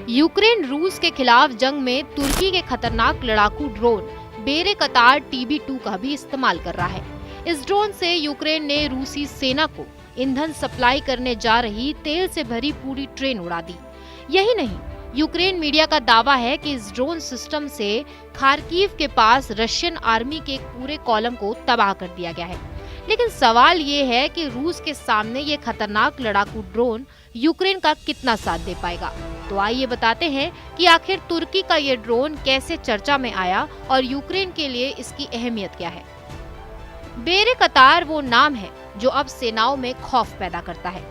Ukraine रूस के खिलाफ जंग में तुर्की के खतरनाक लड़ाकू ड्रोन बेरेकतार TB2 का भी इस्तेमाल कर रहा है। इस ड्रोन से यूक्रेन ने रूसी सेना को ईंधन सप्लाई करने जा रही तेल से भरी पूरी ट्रेन उड़ा दी। यही नहीं, यूक्रेन मीडिया का दावा है कि इस ड्रोन सिस्टम से खार्किव के पास रशियन आर्मी के एक पूरे कॉलम को तबाह कर दिया गया है। लेकिन सवाल ये है कि रूस के सामने ये खतरनाक लड़ाकू ड्रोन यूक्रेन का कितना साथ दे पाएगा। तो आइए बताते हैं कि आखिर तुर्की का ये ड्रोन कैसे चर्चा में आया और यूक्रेन के लिए इसकी अहमियत क्या है। बेरेकतार वो नाम है जो अब सेनाओं में खौफ पैदा करता है।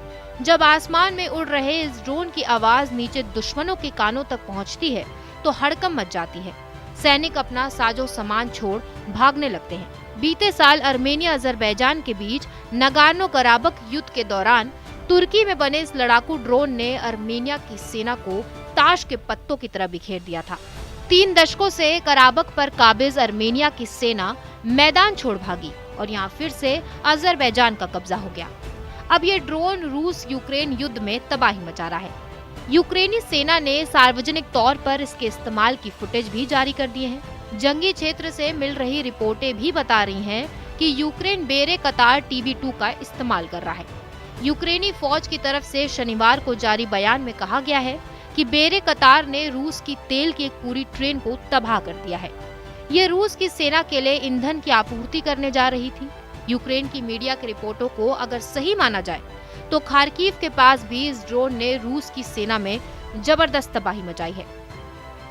जब आसमान में उड़ रहे इस ड्रोन की आवाज नीचे दुश्मनों के कानों तक पहुंचती है तो हड़कंप मच जाती है। सैनिक अपना साजो सामान छोड़ भागने लगते हैं। बीते साल अर्मेनिया अजरबैजान के बीच नगार्नो कराबख युद्ध के दौरान तुर्की में बने इस लड़ाकू ड्रोन ने अर्मेनिया की सेना को ताश के पत्तों की तरह बिखेर दिया था। 3 दशकों से कराबख पर काबिज अर्मेनिया की सेना मैदान छोड़ भागी और यहाँ फिर से अजरबैजान का कब्जा हो गया। अब ये ड्रोन रूस यूक्रेन युद्ध में तबाही मचा रहा है। यूक्रेनी सेना ने सार्वजनिक तौर पर इसके इस्तेमाल की फुटेज भी जारी कर दिए हैं। जंगी क्षेत्र से मिल रही रिपोर्टें भी बता रही हैं कि यूक्रेन बेरेकतार TB2 का इस्तेमाल कर रहा है। यूक्रेनी फौज की तरफ से शनिवार को जारी बयान में कहा गया है कि बेरेकतार ने रूस की तेल की एक पूरी ट्रेन को तबाह कर दिया है। ये रूस की सेना के लिए ईंधन की आपूर्ति करने जा रही थी। यूक्रेन की मीडिया की रिपोर्टों को अगर सही माना जाए तो खार्किव के पास भी इस ड्रोन ने रूस की सेना में जबरदस्त तबाही मचाई है।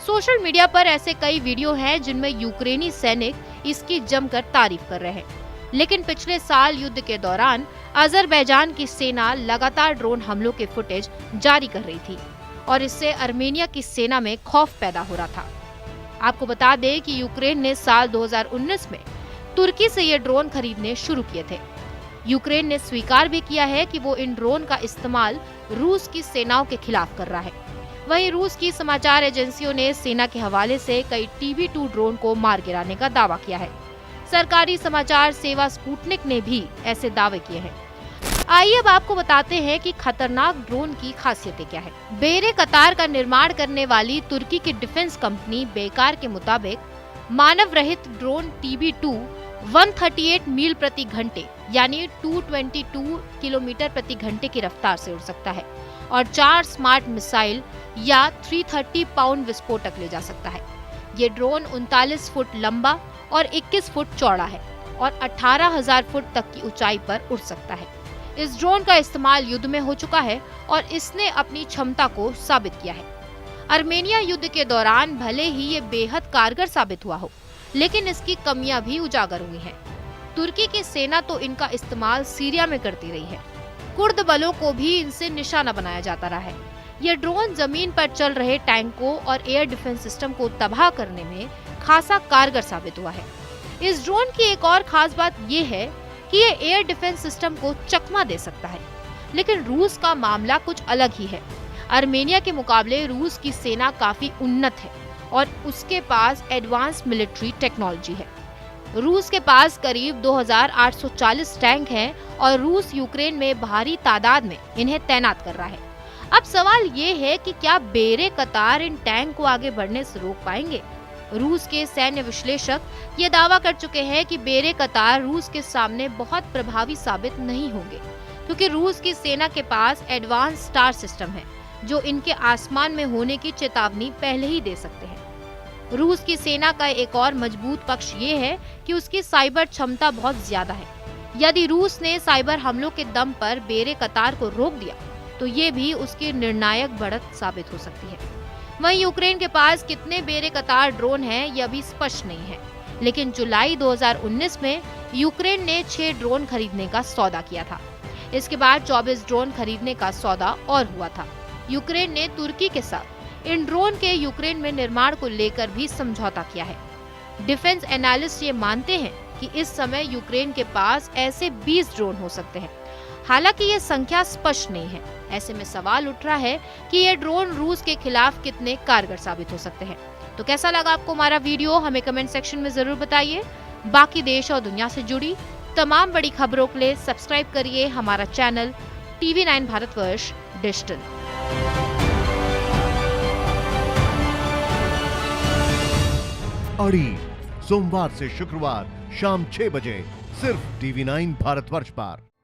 सोशल मीडिया पर ऐसे कई वीडियो हैं जिनमें यूक्रेनी सैनिक इसकी जमकर तारीफ कर रहे हैं। लेकिन पिछले साल युद्ध के दौरान अजरबैजान की सेना लगातार ड्रोन हमलों के फुटेज जारी कर रही थी और इससे अर्मेनिया की सेना में खौफ पैदा हो रहा था। आपको बता दें कि यूक्रेन ने साल 2019 में तुर्की से ये ड्रोन खरीदने शुरू किए थे। यूक्रेन ने स्वीकार भी किया है कि वो इन ड्रोन का इस्तेमाल रूस की सेनाओं के खिलाफ कर रहा है। वहीं रूस की समाचार एजेंसियों ने सेना के हवाले से कई TB2 ड्रोन को मार गिराने का दावा किया है। सरकारी समाचार सेवा स्पुतनिक ने भी ऐसे दावे किए हैं। आइए अब आपको बताते हैं कि खतरनाक ड्रोन की खासियतें क्या है। बेरेकतार का निर्माण करने वाली तुर्की की डिफेंस कंपनी बेकार के मुताबिक मानव रहित ड्रोन TB2 138 मील प्रति घंटे यानी 222 किलोमीटर प्रति घंटे की रफ्तार से उड़ सकता है और 4 स्मार्ट मिसाइल या 330 पाउंड विस्फोटक ले जा सकता है। ये ड्रोन 39 फुट लंबा और 21 फुट चौड़ा है और 18,000 फुट तक की ऊंचाई पर उड़ सकता है। इस ड्रोन का इस्तेमाल युद्ध में हो चुका है और इसने अपनी क्षमता को साबित किया है। अर्मेनिया युद्ध के दौरान भले ही ये बेहद कारगर साबित हुआ हो, लेकिन इसकी कमियां भी उजागर हुई हैं। तुर्की की सेना तो इनका इस्तेमाल सीरिया में करती रही है। कुर्द बलों को भी इनसे निशाना बनाया जाता रहा है। ये ड्रोन जमीन पर चल रहे टैंकों और एयर डिफेंस सिस्टम को तबाह करने में खासा कारगर साबित हुआ है। इस ड्रोन की एक और खास बात ये है कि ये एयर डिफेंस सिस्टम को चकमा दे सकता है। लेकिन रूस का मामला कुछ अलग ही है। अर्मेनिया के मुकाबले रूस की सेना काफी उन्नत है और उसके पास एडवांस मिलिट्री टेक्नोलॉजी है। रूस के पास करीब 2840 टैंक हैं और रूस यूक्रेन में भारी तादाद में इन्हें तैनात कर रहा है। अब सवाल ये है कि क्या बेरेकतार इन टैंक को आगे बढ़ने से रोक पाएंगे? रूस के सैन्य विश्लेषक ये दावा कर चुके हैं कि बेरेकतार रूस के सामने बहुत प्रभावी साबित नहीं होंगे, क्योंकि रूस की सेना के पास एडवांस स्टार सिस्टम है जो इनके आसमान में होने की चेतावनी पहले ही दे सकते हैं। रूस की सेना का एक और मजबूत पक्ष ये है कि उसकी साइबर क्षमता बहुत ज्यादा है। यदि रूस ने साइबर हमलों के दम पर बेरेकतार को रोक दिया तो ये भी उसकी निर्णायक बढ़त साबित हो सकती है। वहीं यूक्रेन के पास कितने बेरेकतार ड्रोन हैं यह भी स्पष्ट नहीं है, लेकिन जुलाई 2019 में यूक्रेन ने 6 ड्रोन खरीदने का सौदा किया था। इसके बाद 24 ड्रोन खरीदने का सौदा और हुआ था। यूक्रेन ने तुर्की के साथ इन ड्रोन के यूक्रेन में निर्माण को लेकर भी समझौता किया है। डिफेंस एनालिस्ट ये मानते हैं कि इस समय यूक्रेन के पास ऐसे 20 ड्रोन हो सकते हैं। हालांकि ये संख्या स्पष्ट नहीं है। ऐसे में सवाल उठ रहा है कि ये ड्रोन रूस के खिलाफ कितने कारगर साबित हो सकते हैं। तो कैसा लगा आपको हमारा वीडियो, हमें कमेंट सेक्शन में जरूर बताइए। बाकी देश और दुनिया से जुड़ी तमाम बड़ी खबरों के लिए सब्सक्राइब करिए हमारा चैनल TV9 भारतवर्ष डिजिटल। अड़ी, सोमवार से शुक्रवार शाम 6 बजे सिर्फ TV9 भारतवर्ष पर।